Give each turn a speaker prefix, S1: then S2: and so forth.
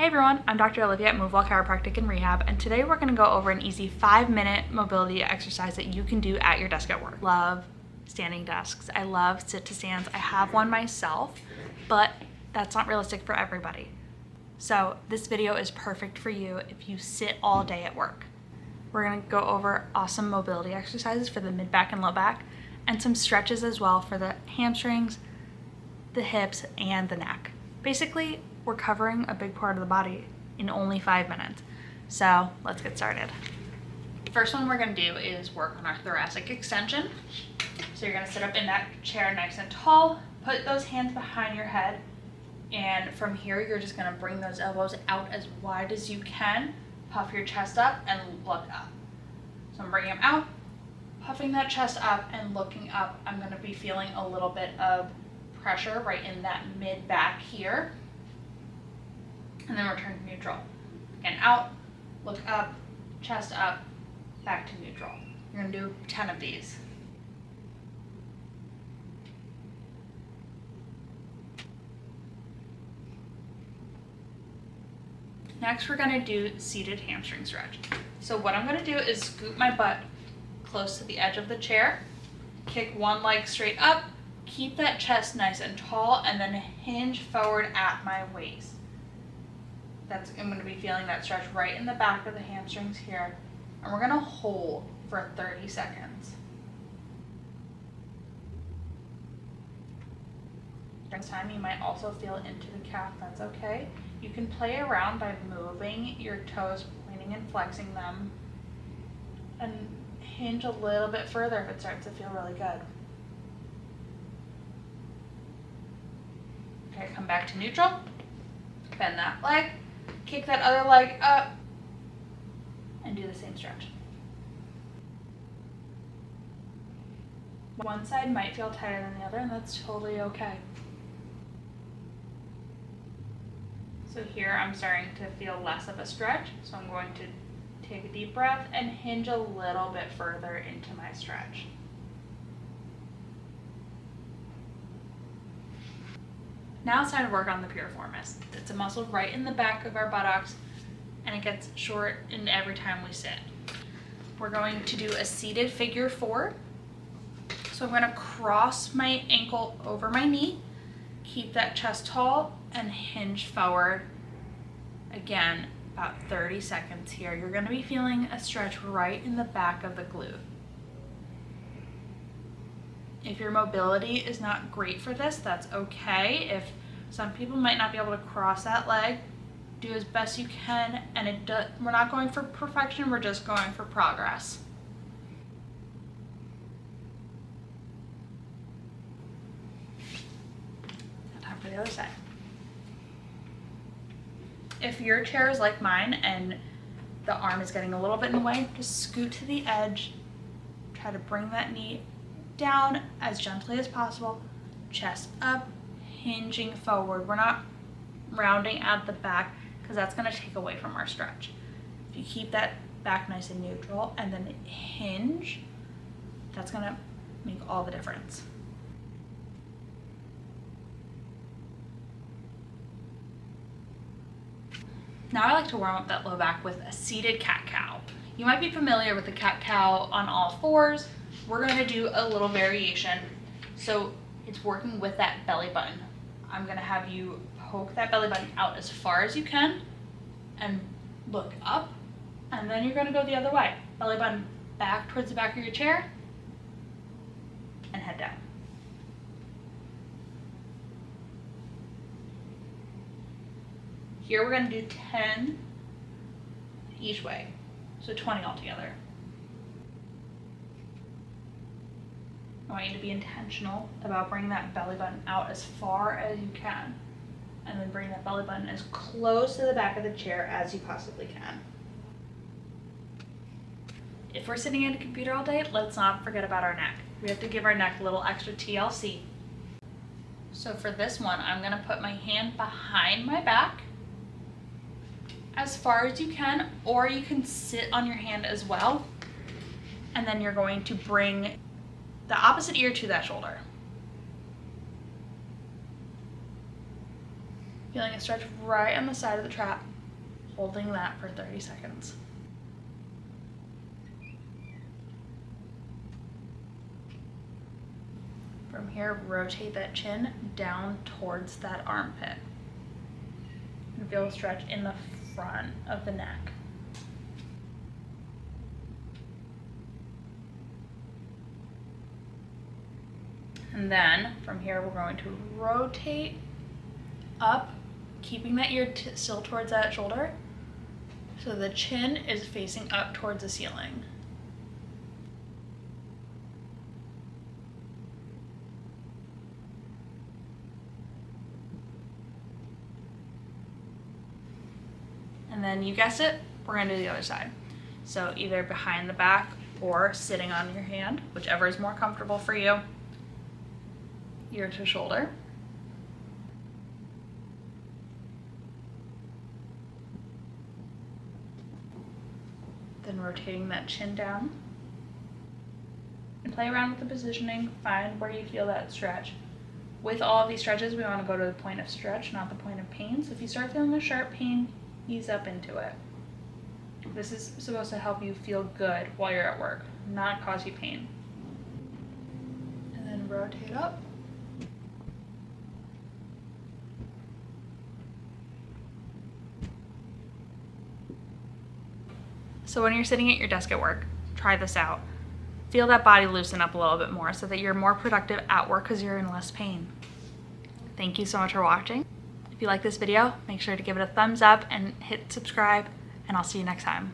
S1: Hey everyone, I'm Dr. Olivia at MoveWell Chiropractic and Rehab, and today we're going to go over an easy 5-minute mobility exercise that you can do at your desk at work. Love standing desks. I love sit-to-stands. I have one myself, but that's not realistic for everybody. So this video is perfect for you if you sit all day at work. We're going to go over awesome mobility exercises for the mid-back and low back, and some stretches as well for the hamstrings, the hips, and the neck. Basically, we're covering a big part of the body in only 5 minutes. So let's get started. First one we're gonna do is work on our thoracic extension. So you're gonna sit up in that chair nice and tall, put those hands behind your head, and from here you're just gonna bring those elbows out as wide as you can, puff your chest up and look up. So I'm bringing them out, puffing that chest up and looking up. I'm gonna be feeling a little bit of pressure right in that mid back here. And then return to neutral. Again, out, look up, chest up, back to neutral. You're gonna do 10 of these. Next, we're gonna do seated hamstring stretch. So what I'm gonna do is scoop my butt close to the edge of the chair, kick one leg straight up, keep that chest nice and tall, and then hinge forward at my waist. I'm going to be feeling that stretch right in the back of the hamstrings here. And we're going to hold for 30 seconds. During this time, you might also feel it into the calf. That's okay. You can play around by moving your toes, pointing and flexing them, and hinge a little bit further if it starts to feel really good. Okay, come back to neutral. Bend that leg. Kick that other leg up and do the same stretch. One side might feel tighter than the other, and that's totally okay. So here I'm starting to feel less of a stretch, so I'm going to take a deep breath and hinge a little bit further into my stretch. Now it's time to work on the piriformis. It's a muscle right in the back of our buttocks, and it gets short in every time we sit. We're going to do a seated figure 4. So I'm going to cross my ankle over my knee, keep that chest tall, and hinge forward. Again, about 30 seconds here. You're going to be feeling a stretch right in the back of the glute. If your mobility is not great for this, that's okay. If some people might not be able to cross that leg, do as best you can, and we're not going for perfection, we're just going for progress. Time for the other side. If your chair is like mine and the arm is getting a little bit in the way, just scoot to the edge, try to bring that knee down as gently as possible, chest up, hinging forward. We're not rounding at the back because that's going to take away from our stretch. If you keep that back nice and neutral and then hinge, that's going to make all the difference. Now I like to warm up that low back with a seated cat-cow. You might be familiar with the cat-cow on all fours. We're going to do a little variation. So it's working with that belly button. I'm going to have you poke that belly button out as far as you can and look up, and then you're going to go the other way. Belly button back towards the back of your chair and head down. Here we're going to do 10 each way, so 20 altogether. I want you to be intentional about bringing that belly button out as far as you can, and then bring that belly button as close to the back of the chair as you possibly can. If we're sitting at a computer all day, let's not forget about our neck. We have to give our neck a little extra TLC. So for this one, I'm going to put my hand behind my back as far as you can, or you can sit on your hand as well, and then you're going to bring the opposite ear to that shoulder. Feeling a stretch right on the side of the trap, holding that for 30 seconds. From here, rotate that chin down towards that armpit. And feel a stretch in the front of the neck. And then from here, we're going to rotate up, keeping that ear still towards that shoulder, so the chin is facing up towards the ceiling. And then you guessed it, we're gonna do the other side. So either behind the back or sitting on your hand, whichever is more comfortable for you. Ear to shoulder. Then rotating that chin down. And play around with the positioning, find where you feel that stretch. With all of these stretches, we want to go to the point of stretch, not the point of pain. So if you start feeling a sharp pain, ease up into it. This is supposed to help you feel good while you're at work, not cause you pain. And then rotate up. So when you're sitting at your desk at work, try this out. Feel that body loosen up a little bit more so that you're more productive at work because you're in less pain. Thank you so much for watching. If you like this video, make sure to give it a thumbs up and hit subscribe, and I'll see you next time.